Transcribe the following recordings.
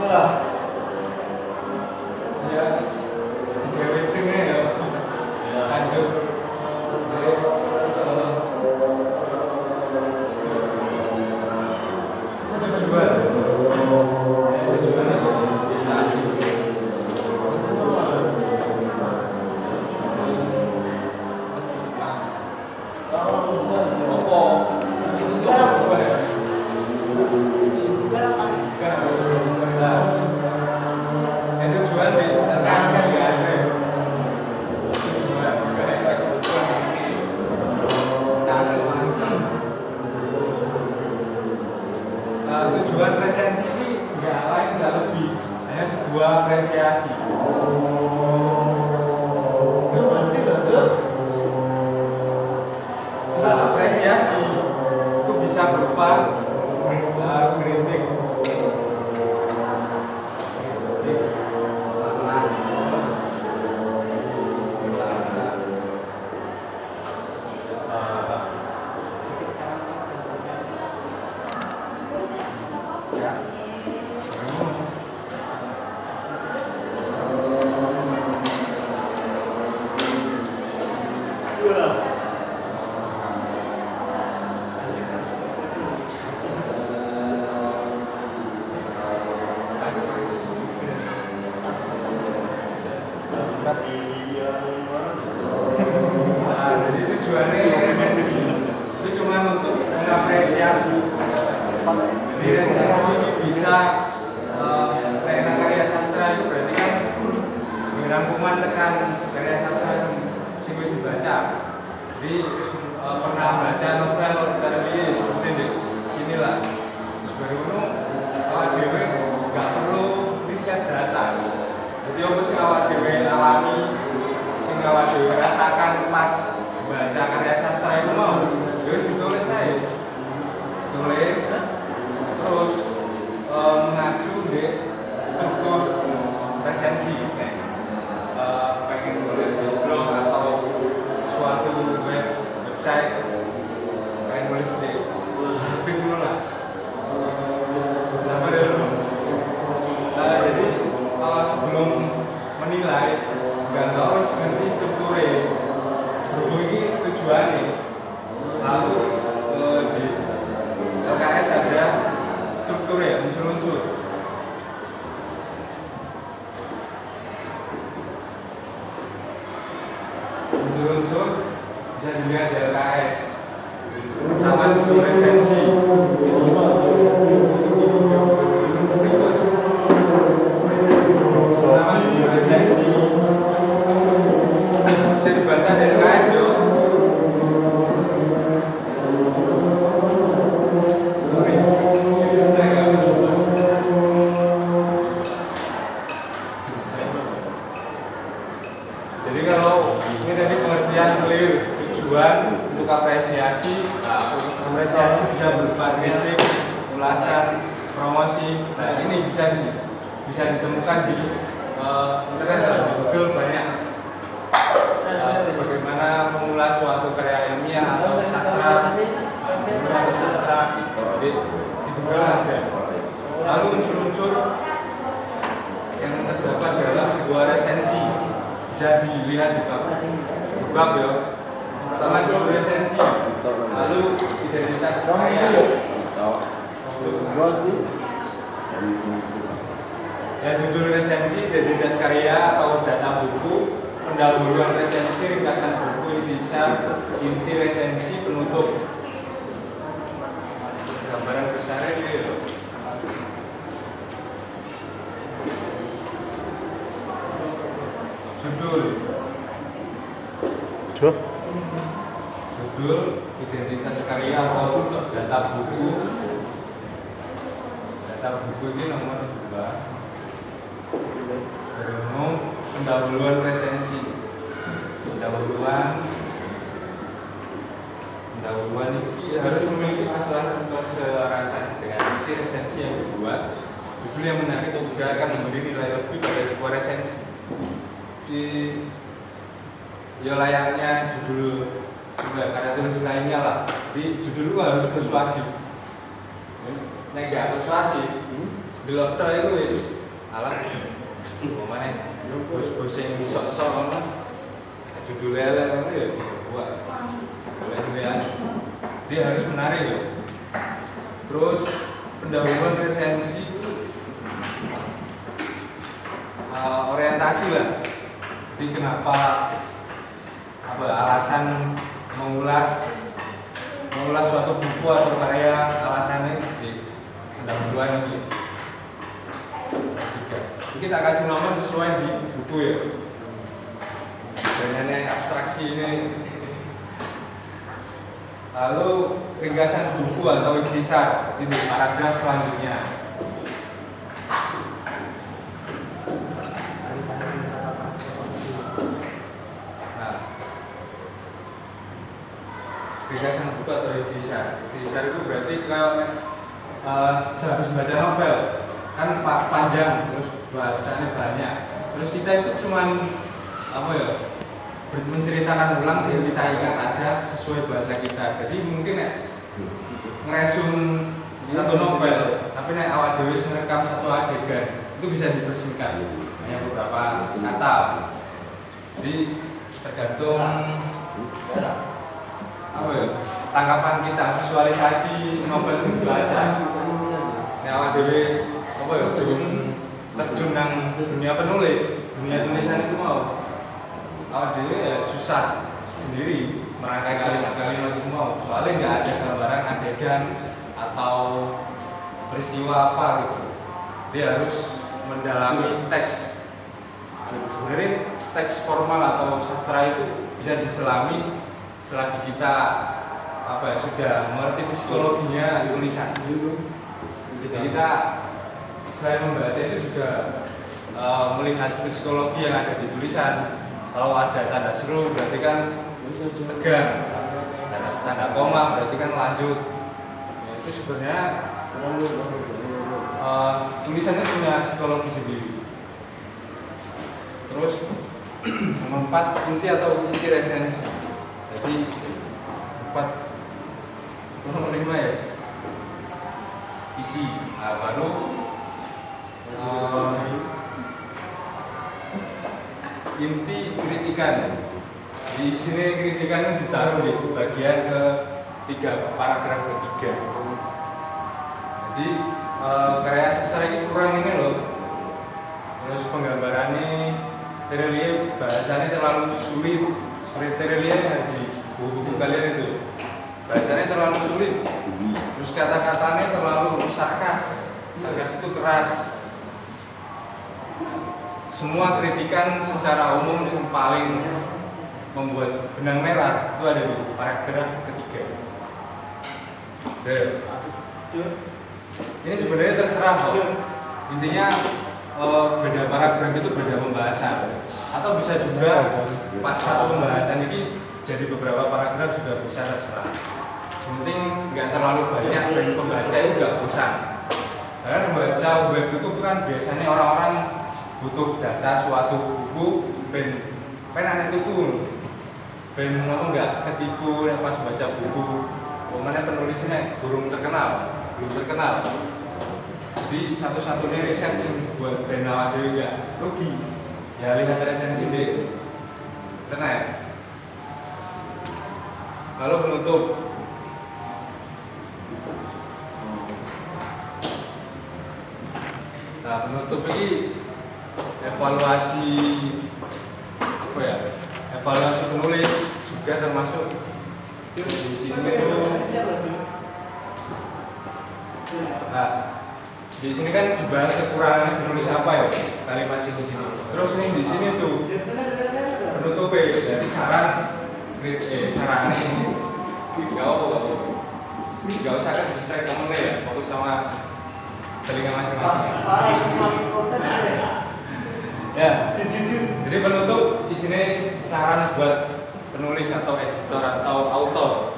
Ya, gawe dene ya. Lanjut. Tujuan resensi ini nggak lain nggak lebih, hanya sebuah apresiasi. Nah, apresiasi itu bisa berupa kritik. Jadi tujuannya resensi itu cuma untuk mengapresiasi. Jadi resensi ini bisa karya karya sastra itu berarti kan rangkuman tekan karya sastra sing wis dibaca. Jadi pernah baca novel terlebih seperti di sini lah. Terus baru itu awak dewe nggak perlu riset data. Jadi apa sih awak dewe alami, sing awak dewe rasakan pas baca karya sastra itu mau, terus ditulis aja, tulis, terus mengacu di struktur resensi, pengen tulis di blog atau suatu website, pengen tulis di dulu lah, sama dulu. Jadi sebelum menilai, nggak harus ngerti strukturnya. Ini tujuannya, lalu di LKS ada strukturnya, unsur-unsur. Unsur-unsur bisa dilihat di LKS. Pertama struktur resensi. Pertama struktur resensi. Bisa dibaca dari LKS yo. Jadi kalau ini tadi pengertian clear tujuan untuk apresiasi, apresiasi bisa berupa kritik, ulasan, promosi. Nah ini bisa ditemukan di internet, di Google banyak. Bagaimana mengulas suatu karya ilmiah atau sastra, di Google ada. Lalu unsur-unsur yang terdapat dalam sebuah resensi bisa dilihat di bab ya. Pertama itu resensi, lalu identitas karya. Ya, judul resensi, identitas karya atau data buku, pendahuluan resensi, ringkasan buku, intisar, inti resensi, penutup. Gambaran besar ini ya. Judul, identitas karya atau data buku. Data buku ini nomor 2. Pendahuluan resensi. Pendahuluan ini harus memiliki keselarasan dengan isi resensi yang dibuat. Judul yang menarik juga akan memberi nilai lebih pada sebuah resensi. Ya layaknya judul karya tulis lainnya lah. Jadi judul itu harus persuasif. Nek nggak persuasif, delok tok iku wis alah. Pemane bos-bos sing sok-sok ngono. Judul elek ngono ya dibuat. Boleh dia harus menarik ya. Terus pendahuluan resensi orientasi lah. Jadi kenapa alasan mengulas suatu buku atau karya, alasannya di pendahuluan ini. Jadi kita kasih nomor sesuai di buku ya. Sebenarnya abstraksi ini. Lalu ringkasan buku atau intisar ini paragraf selanjutnya. Nah, ringkasan buku atau intisar. Intisar itu berarti kalau sehabis baca novel kan panjang, terus bacanya banyak. Terus kita itu cuman apa ya? Menceritakan ulang sih kita ingat aja sesuai bahasa kita. Jadi mungkin ngeresum satu novel, tapi awal dewi merekam satu adegan itu bisa dipersingkat hanya beberapa kata. Jadi tergantung apa ya tanggapan kita, visualisasi novel yang dibaca. Awal dewi apa ya terjun nang dunia penulis, dunia tulisan itu mau. Dia ya susah sendiri merangkai kalimat-kalimat itu mau, soalnya nggak ada gambaran adegan atau peristiwa apa gitu. Dia harus mendalami teks. Sebenarnya teks formal atau sastra itu bisa diselami selagi kita sudah mengerti psikologinya tulisan. Jadi kita selain membaca itu juga melihat psikologi yang ada di tulisan. Kalau ada tanda seru berarti kan tegang, tanda koma berarti kan lanjut. Ya, itu sebenarnya tulisannya punya psikologi sendiri. Terus nomor 4 inti atau inti resensi. Jadi 4 nomor 5 ya isi. Nah, baru inti kritikan. Di sini kritikan itu ditaruh di bagian ketiga, paragraf ketiga. Jadi karya sastra ini kurang ini loh. Terus penggambarannya relief, bahasanya terlalu sulit. Seperti relief di buku kalian itu, bahasanya terlalu sulit. Terus kata-katanya terlalu sarkas itu keras. Semua kritikan secara umum yang paling membuat benang merah itu ada di paragraf ketiga. Ini sebenarnya terserah kok. Intinya beda paragraf itu beda pembahasan. Atau bisa juga pas satu pembahasan ini jadi beberapa paragraf juga bisa terserah. Yang penting nggak terlalu banyak dan pembaca itu nggak bosan. Karena membaca web itu kan biasanya orang-orang butuh data suatu buku, pen anak itu pen ngomong nggak ketipu pas baca buku, mana penulisnya belum terkenal. Jadi satu-satunya resensi buat pen awal juga rugi. Ya lihat resensi deh, tenang. Lalu penutup. Nah penutup ini evaluasi evaluasi penulis juga termasuk di sini itu. Nah di sini kan dibahas kekurangan penulis apa ya kalimat sini. Terus ini di sini tuh penutup dari saran ini nggak usah kan distract temennya ya, fokus sama telinga masing-masing. Ya, jadi penutup di sini saran buat penulis atau editor atau author.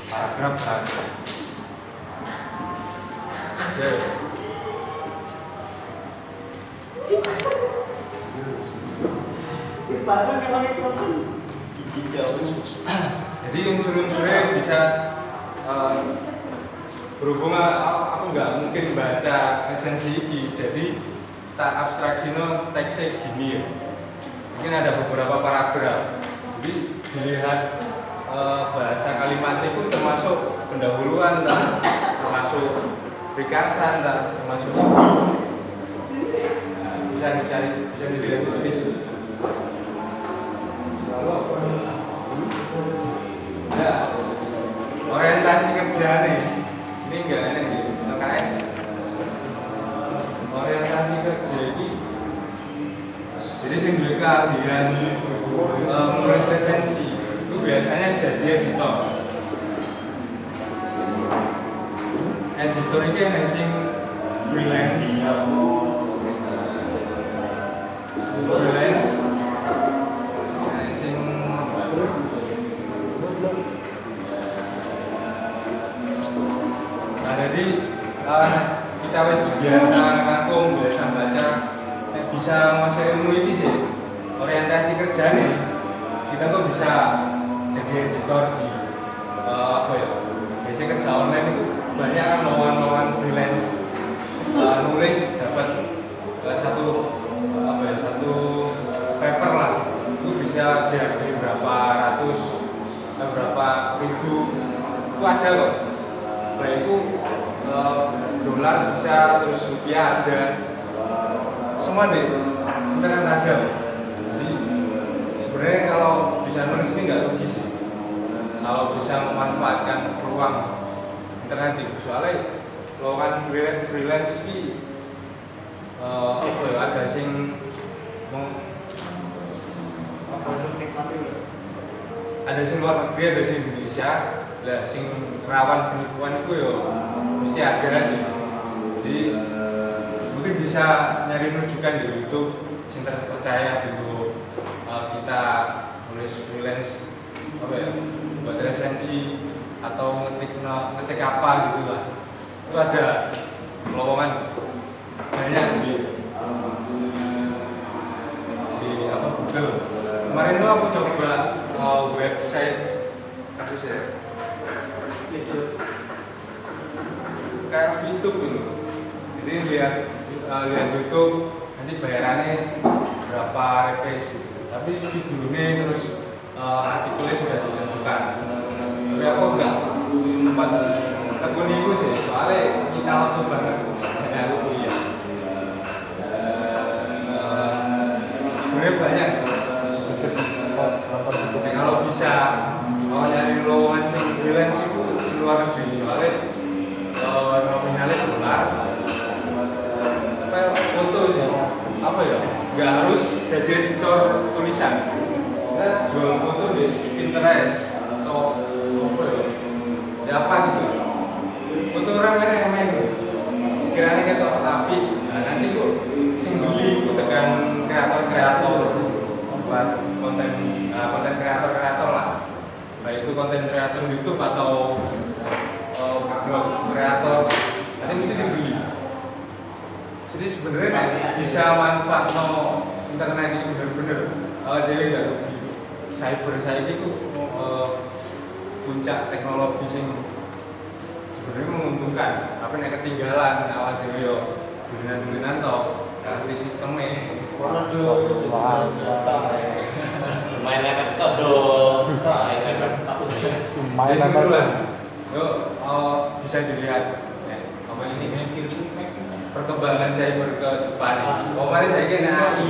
Paragraf. Oke. Jadi unsur-unsurnya bisa berhubung aku nggak mungkin baca esensi ini, jadi tak abstraksino teksnya gini ya. Mungkin ada beberapa paragraf, jadi dilihat bahasa kalimatnya itu termasuk pendahuluan, termasuk ringkasan, termasuk bisa dicari, bisa dilihat seperti itu. Ya, orientasi kerja nih, ini enggak ada di LKS. Orientasi kerja ini, jadi sing duwe keahlian menulis resensi itu biasanya jadi editor. Editor ini yang sing freelance, sing nah jadi kita wis biasa ngangkum, biasa baca, bisa masuk ilmu ini sih orientasi kerja nih, kita tuh bisa jadi editor di apa ya, biasanya kerja online itu banyak kan lowongan freelance, nulis dapat satu paper lah, itu bisa dihargai berapa ratus, berapa ribu, itu ada kok. Nah itu dolar bisa, terus rupiah ada, semua di internet ada. Jadi sebenarnya kalau bisa nulis ini nggak rugi sih, kalau bisa memanfaatkan peluang internet itu. Soalnya lowongan freelance ini ada sing ada sing luar negeri, ada sing Indonesia. Lah sing rawan penipuan itu ya mesti ada sih. Jadi mungkin bisa nyari rujukan di YouTube sing terpercaya dulu, kita nulis freelance apa ya, buat resensi atau ngetik apa gitu lah. Itu ada lowongan banyak di apa, Google. Kemarin tuh aku coba website kasus ya, itu kayak YouTube gitu. Jadi lihat YouTube, nanti bayarannya berapa rupiah gitu. Tapi videonya terus artikelnya sudah ditentukan. Tapi aku enggak sempat tekun itu sih, soalnya kita waktu banget aku kuliah. Sebenarnya banyak sih. Kalau bisa nyari lowongan sing freelance itu di luar negeri, soalnya nominalnya dolar. Supaya foto sih, apa ya, nggak harus jadi editor tulisan. Kita jual foto di Pinterest atau apa ya apa gitu. Foto orang yang sekiranya kita api, nah nanti kok sing beli tekan kreator buat konten kreator lah, baik itu konten kreator YouTube atau blog kreator, nanti mesti dibeli. Jadi sebenarnya bisa manfaat internet ini bener-bener jadi nggak rugi. Cyber saya itu puncak teknologi sing sebenarnya menguntungkan, tapi nek ketinggalan awal dhewe yo dulinan toh ganti sistemnya. Waduh, main lepet kok dong. Main lepet aku nih. Main lepet lah. Yuk, bisa dilihat apa ini perkembangan cyber ke depan. Kemarin saya kira AI.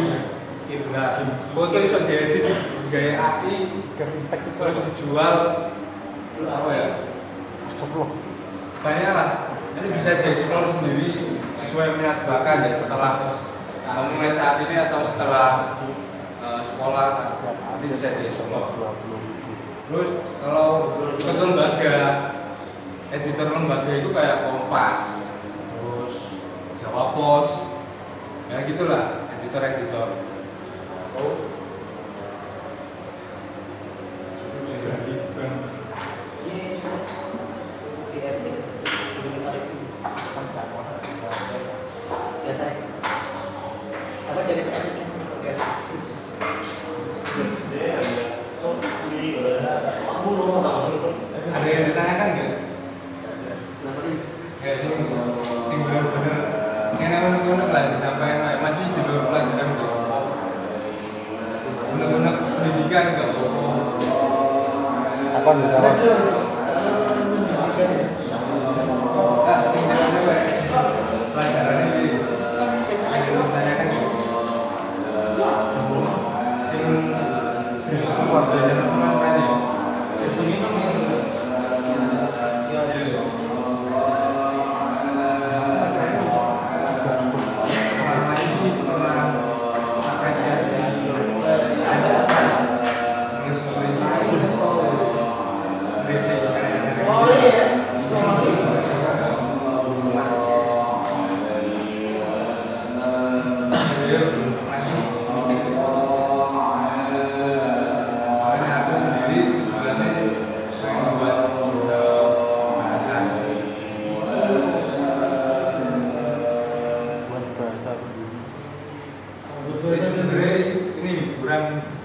Nah, foto iso diedit gaya AI, terus dijual apa ya? Banyak lah. Nanti bisa saya explore sendiri sesuai minat bakat ya, setelah mulai saat ini atau setelah sekolah nanti bisa di explore. Terus kalau ikut lembaga, editor lembaga itu kayak Kompas, terus Jawa Pos, ya gitulah editor. Apa jadi editing? Ada yang ditanyakan nggak? Jawab, jawab. Enggak, sing cewek-cewek. Pelajarannya di ditanyakan sing apa belajar teman tadi. Sing ini selama ini pernah apresiasi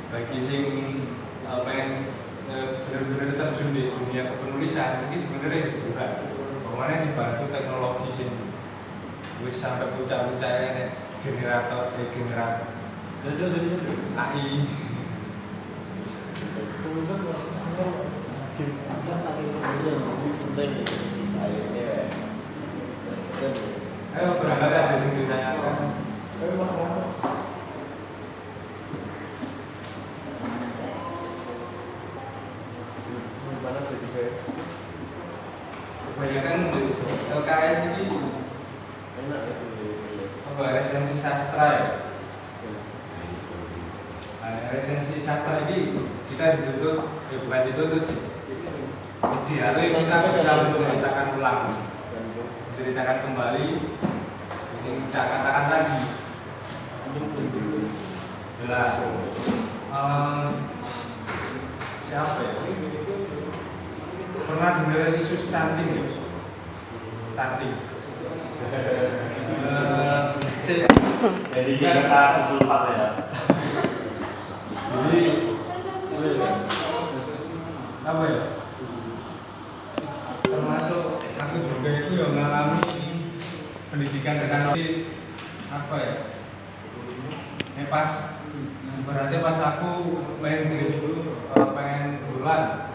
bagi sing pengen bener-bener terjun di dunia kepenulisan ini sebenarnya hiburan. Bagaimana dibantu teknologi sing wis sampai puncak-puncaknya generator AI. Ayo berangkat ada yang ditanyakan. Kebanyakan LKS ini apa resensi sastra ya? Nah, resensi sastra ini kita dituntut, bukan dituntut sih. Idealnya kita bisa menceritakan ulang, menceritakan kembali, yang kita katakan tadi. Jelas. Siapa ya? Pernah dengar isu stunting ya? Stunting. Jadi kita kumpul ya. Jadi apa ya? Termasuk aku juga itu yang mengalami pendidikan teknologi apa ya? Pas berarti pas aku pengen bulan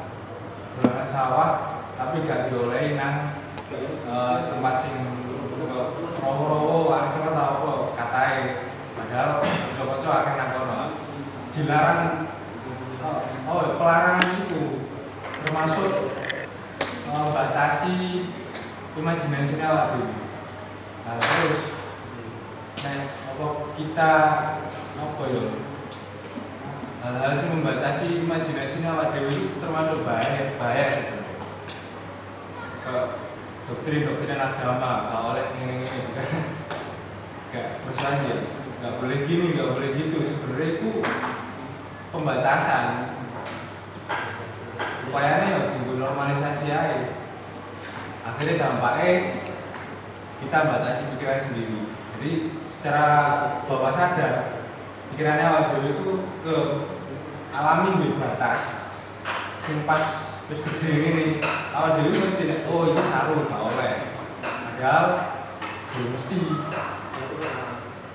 sawah tapi gak diolehi nang tempat sing rowo-rowo akhirnya tau apa katai padahal coba-coba akan nang kono dilarang. Pelarangan itu termasuk batasi imajinasi awak dhewe. Nah, terus apa kita apa ya hal-hal yang membatasi imajinasi awak dhewe itu termasuk bahaya sebenarnya. Doktrin agama gak oleh ini kan gak persuasi ya, gak boleh gini, gak boleh gitu. Sebenarnya itu pembatasan. Upayanya ya dibuat normalisasi aja. Akhirnya dampaknya kita batasi pikiran sendiri. Jadi secara bawah sadar pikirannya awal dulu itu ke alami di batas. Sing pas terus gede ini awal dulu ngerti oh ini saru gak oleh. Padahal belum mesti.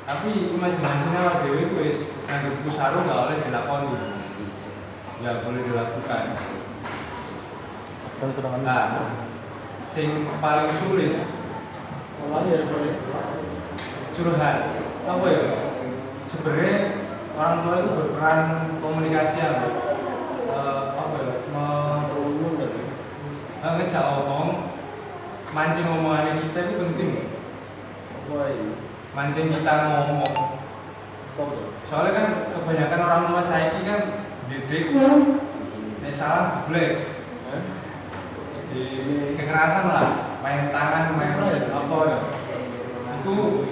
Tapi imajinasinya awal dulu itu wis nganggep saru gak oleh dilakoni. Ya boleh dilakukan. Nah, sing paling sulit curhat apa ya? Sebenarnya orang tua itu berperan komunikasi apa ya? Ngejak omong, mancing omongan kita itu penting. Mancing kita ngomong. Soalnya kan kebanyakan orang tua saya ini kan didik, salah geblek. Di kekerasan lah, main tangan, main apa ya? Itu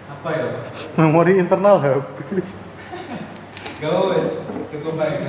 apa ya? Memori internal habis. Gak wes, cukup baik.